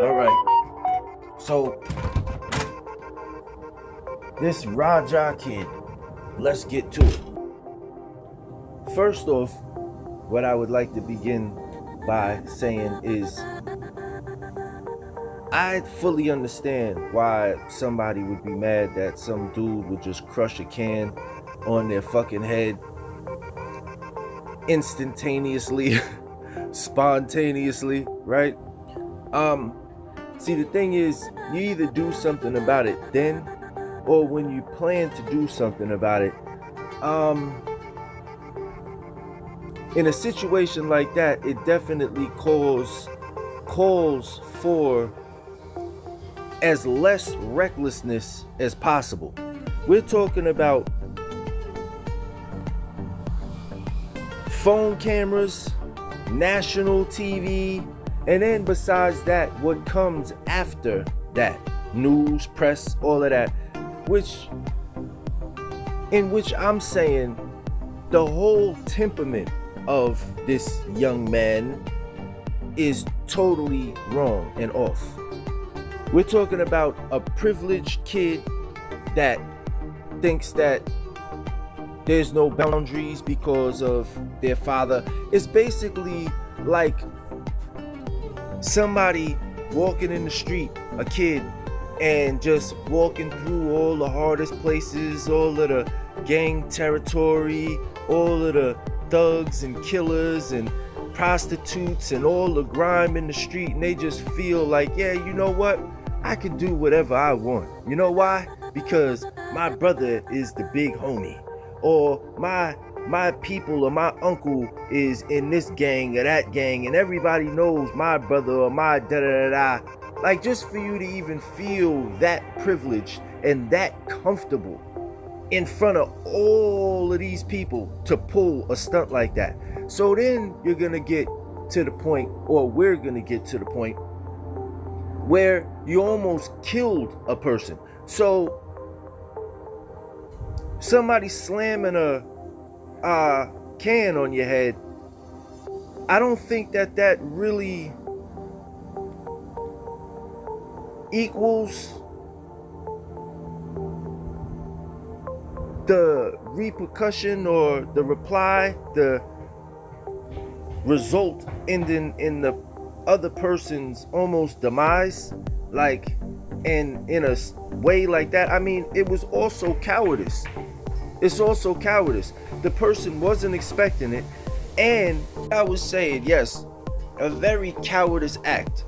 All right. So this Raja kid, let's get to it. First off, what I would like to begin by saying is I fully understand why somebody would be mad that some dude would just crush a can on their fucking head instantaneously, spontaneously, right? See, the thing is, you either do something about it then, or when you plan to do something about it. In a situation like that, it definitely calls for as less recklessness as possible. We're talking about phone cameras, national TV, and then besides that, what comes after that, news, press, all of that, in which I'm saying the whole temperament of this young man is totally wrong and off. We're talking about a privileged kid that thinks that there's no boundaries because of their father. It's basically like somebody walking in the street, a kid, and just walking through all the hardest places, all of the gang territory, all of the thugs and killers and prostitutes and all the grime in the street, and they just feel like, yeah, you know what? I can do whatever I want. You know why? Because my brother is the big homie, or my people or my uncle is in this gang or that gang, and everybody knows my brother or my da da da da. Like, just for you to even feel that privileged and that comfortable in front of all of these people to pull a stunt like that. So then you're gonna get to the point, or we're gonna get to the point, where you almost killed a person. So somebody slamming a can on your head, I don't think that really equals the repercussion or the reply, the result ending in the other person's almost demise, like, and in a way like that. I mean, it was also cowardice. It's also cowardice. The person wasn't expecting it, and I would say, yes, a very cowardice act.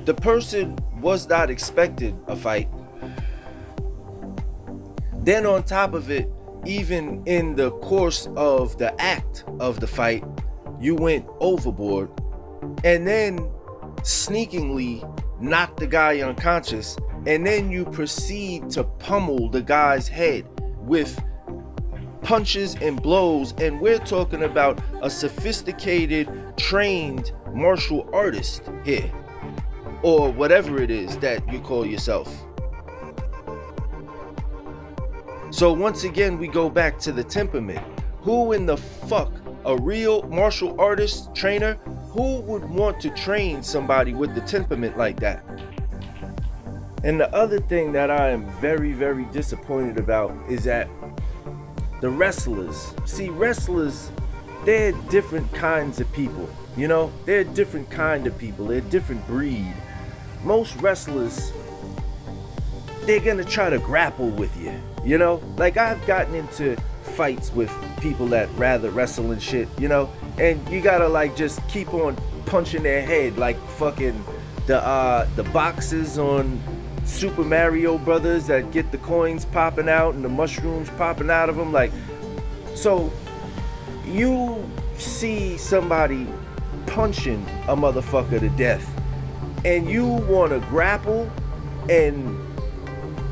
The person was not expecting a fight. Then on top of it, even in the course of the act of the fight, you went overboard and then sneakingly knocked the guy unconscious, and then you proceed to pummel the guy's head with punches and blows. And we're talking about a sophisticated, trained martial artist here, or whatever it is that you call yourself. So once again, we go back to the temperament. Who in the fuck, a real martial artist trainer, who would want to train somebody with the temperament like that? And the other thing that I am very, very disappointed about is that the wrestlers, see, wrestlers, they're different kinds of people, you know? They're a different kind of people, they're a different breed. Most wrestlers, they're gonna try to grapple with you, you know? Like, I've gotten into fights with people that rather wrestle and shit, you know? And you gotta like just keep on punching their head like fucking the boxes on Super Mario Brothers that get the coins popping out and the mushrooms popping out of them. Like, so you see somebody punching a motherfucker to death, and you want to grapple and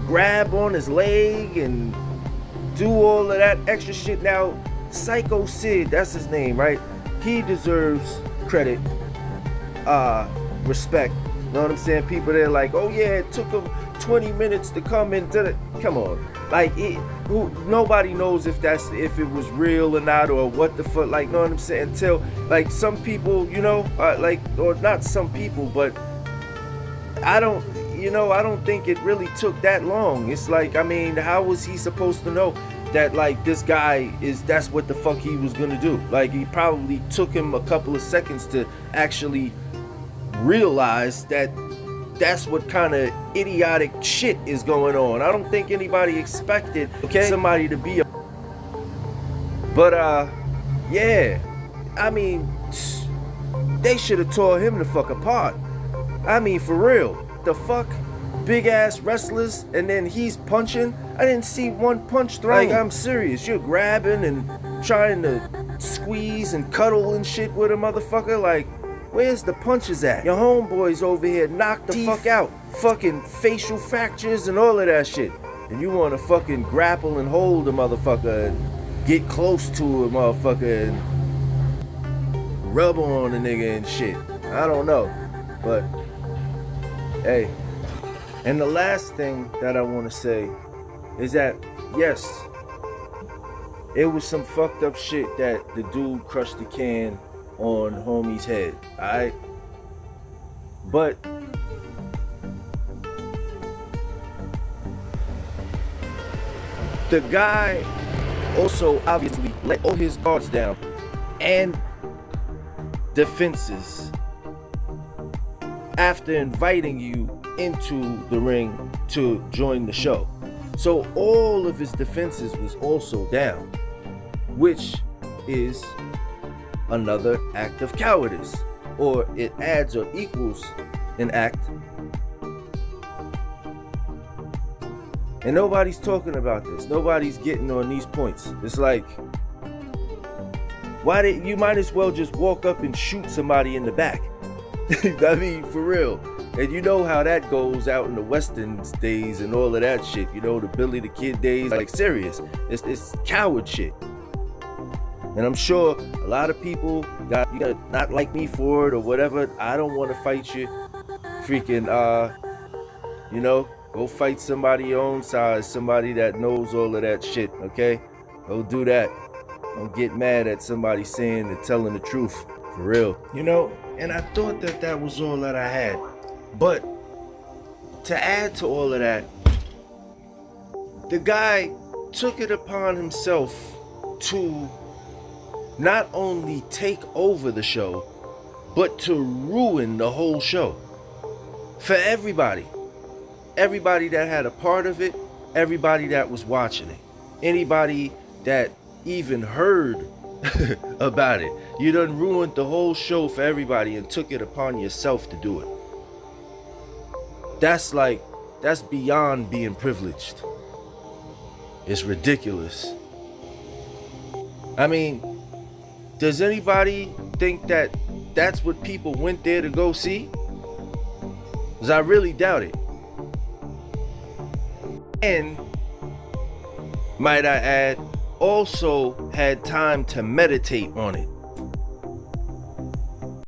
grab on his leg and do all of that extra shit. Now, Psycho Sid, that's his name, right? He deserves credit, respect. You know what I'm saying? People, they're like, oh yeah, it took him 20 minutes to come and did it. Come on. Like, nobody knows if it was real or not, or what the fuck, like, know what I'm saying? Until, like, some people, you know, like, or not some people, but I don't, I don't think it really took that long. It's like, I mean, how was he supposed to know that, like, this guy that's what the fuck he was gonna do? Like, he probably took him a couple of seconds to actually realize that that's what kind of idiotic shit is going on. I don't think anybody expected, somebody to be a... But, yeah. I mean, they should have tore him the fuck apart. I mean, for real. The fuck? Big ass wrestlers, and then he's punching. I didn't see one punch thrown. Like, I'm serious. You're grabbing and trying to squeeze and cuddle and shit with a motherfucker. Like, where's the punches at? Your homeboys over here knocked the fuck out. Fucking facial fractures and all of that shit. And you want to fucking grapple and hold a motherfucker and get close to a motherfucker and rub on a nigga and shit. I don't know. But, hey. And the last thing that I want to say is that, yes, it was some fucked up shit that the dude crushed the can on homie's head, alright? But the guy also obviously let all his guards down and defenses after inviting you into the ring to join the show. So all of his defenses was also down, which is another act of cowardice, or it adds or equals an act. And nobody's talking about this. Nobody's getting on these points. It's like, you might as well just walk up and shoot somebody in the back. I mean, for real. And you know how that goes out in the Western days and all of that shit. You know, the Billy the Kid days. Like, serious. It's coward shit. And I'm sure a lot of people you gotta not like me for it or whatever. I don't want to fight you. Freaking, go fight somebody your own size. Somebody that knows all of that shit, okay? Go do that. Don't get mad at somebody saying and telling the truth. For real. And I thought that was all that I had. But to add to all of that, the guy took it upon himself to not only take over the show, but to ruin the whole show for everybody. Everybody that had a part of it, everybody that was watching it, anybody that even heard about it. You done ruined the whole show for everybody and took it upon yourself to do it. That's beyond being privileged. It's ridiculous. I mean, does anybody think that that's what people went there to go see? Because I really doubt it. And, might I add, also had time to meditate on it.